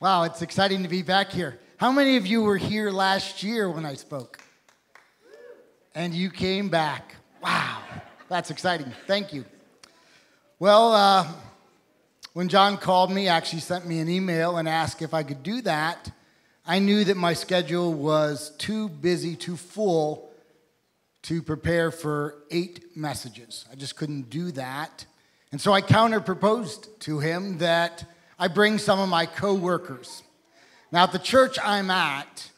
Wow, it's exciting to be back here. How many of you were here last year when I spoke? And you came back. Wow, that's exciting. Thank you. Well, when John called me, actually sent me an email and asked if I could do that, I knew that my schedule was too busy, too full to prepare for 8 messages. I just couldn't do that. And so I counter-proposed to him that I bring some of my co-workers. Now, at the church I'm at,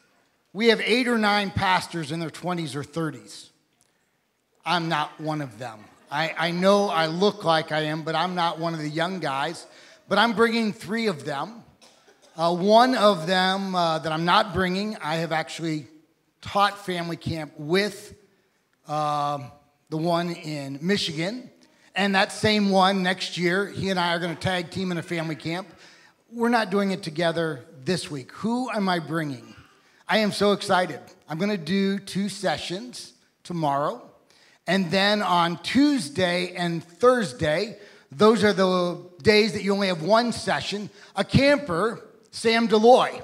we have 8 or 9 pastors in their 20s or 30s. I'm not one of them. I know I look like I am, but I'm not one of the young guys. But I'm bringing 3 of them. One of them that I'm not bringing, I have actually taught family camp with the one in Michigan. And that same one next year, he and I are going to tag team in a family camp. We're not doing it together this week. Who am I bringing? I am so excited. I'm going to do 2 sessions tomorrow. And then on Tuesday and Thursday, those are the days that you only have 1 session, a camper, Sam Deloy.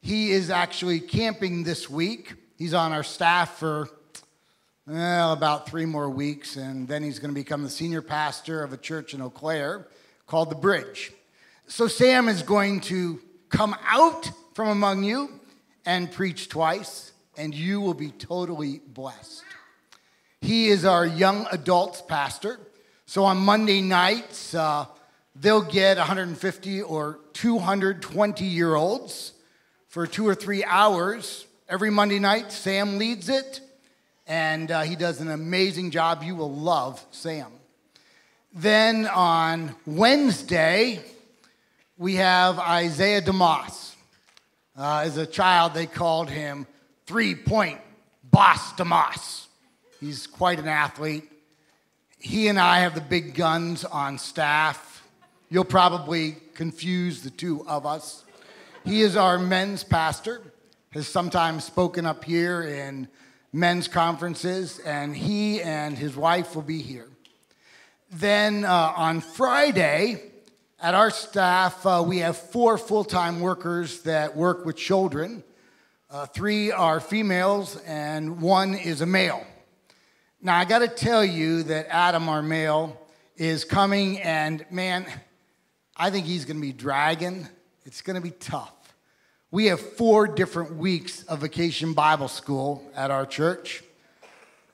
He is actually camping this week. He's on our staff for about 3 more weeks, and then he's going to become the senior pastor of a church in Eau Claire called The Bridge. So Sam is going to come out from among you and preach twice, and you will be totally blessed. He is our young adults pastor. So on Monday nights, they'll get 150 or 220-year-olds for 2 or 3 hours. Every Monday night, Sam leads it. And he does an amazing job. You will love Sam. Then on Wednesday, we have Isaiah DeMoss. As a child, they called him 3-point Boss DeMoss. He's quite an athlete. He and I have the big guns on staff. You'll probably confuse the 2 of us. He is our men's pastor, has sometimes spoken up here in men's conferences, and he and his wife will be here. Then on Friday, at our staff, we have 4 full-time workers that work with children. 3 are females, and 1 is a male. Now, I got to tell you that Adam, our male, is coming, and man, I think he's going to be dragging. It's going to be tough. We have 4 different weeks of vacation Bible school at our church.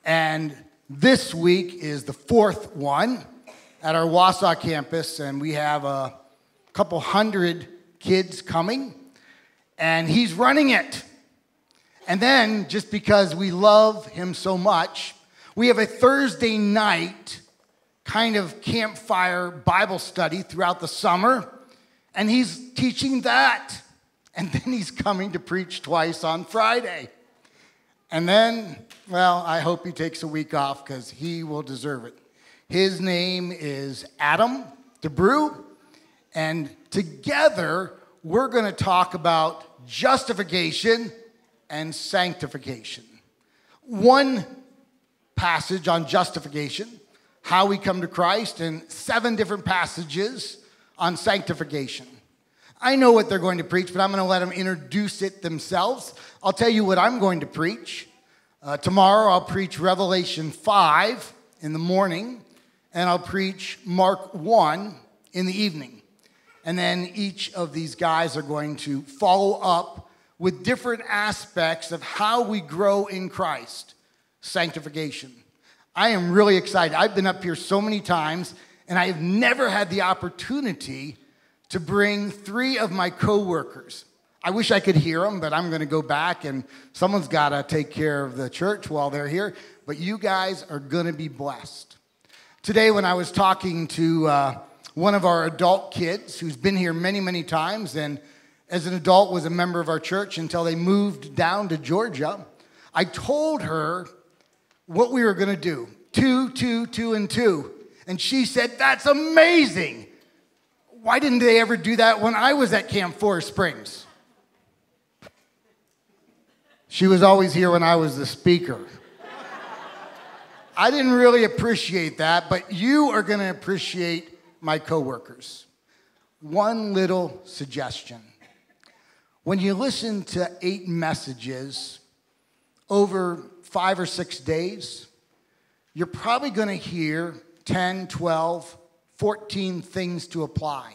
And this week is the 4th one at our Wausau campus. And we have a couple hundred kids coming. And he's running it. And then, just because we love him so much, we have a Thursday night kind of campfire Bible study throughout the summer. And he's teaching that. And then he's coming to preach twice on Friday. And then, well, I hope he takes a week off because he will deserve it. His name is Adam DeBrew. And together, we're going to talk about justification and sanctification. One passage on justification, how we come to Christ, and 7 different passages on sanctification. I know what they're going to preach, but I'm going to let them introduce it themselves. I'll tell you what I'm going to preach. Tomorrow I'll preach Revelation 5 in the morning, and I'll preach Mark 1 in the evening. And then each of these guys are going to follow up with different aspects of how we grow in Christ, sanctification. I am really excited. I've been up here so many times, and I have never had the opportunity to bring 3 of my co-workers. I wish I could hear them, but I'm going to go back, and someone's got to take care of the church while they're here. But you guys are going to be blessed. Today, when I was talking to one of our adult kids who's been here many, many times, and as an adult was a member of our church until they moved down to Georgia, I told her what we were going to do. 2, 2, 2, and 2. And she said, "That's amazing. Why didn't they ever do that when I was at Camp Forest Springs?" She was always here when I was the speaker. I didn't really appreciate that, but you are going to appreciate my coworkers. One little suggestion. When you listen to 8 messages over 5 or 6 days, you're probably going to hear 10, 12, 14 things to apply.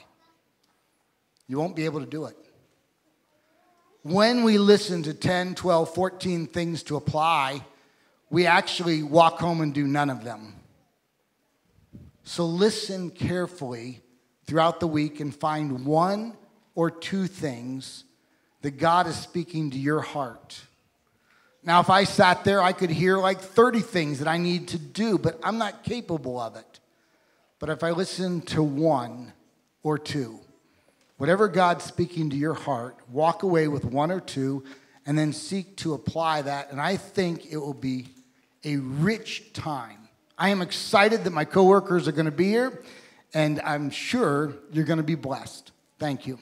You won't be able to do it. When we listen to 10, 12, 14 things to apply, we actually walk home and do none of them. So listen carefully throughout the week and find 1 or 2 things that God is speaking to your heart. Now, if I sat there, I could hear like 30 things that I need to do, but I'm not capable of it. But if I listen to 1 or 2, whatever God's speaking to your heart, walk away with 1 or 2, and then seek to apply that. And I think it will be a rich time. I am excited that my coworkers are going to be here, and I'm sure you're going to be blessed. Thank you.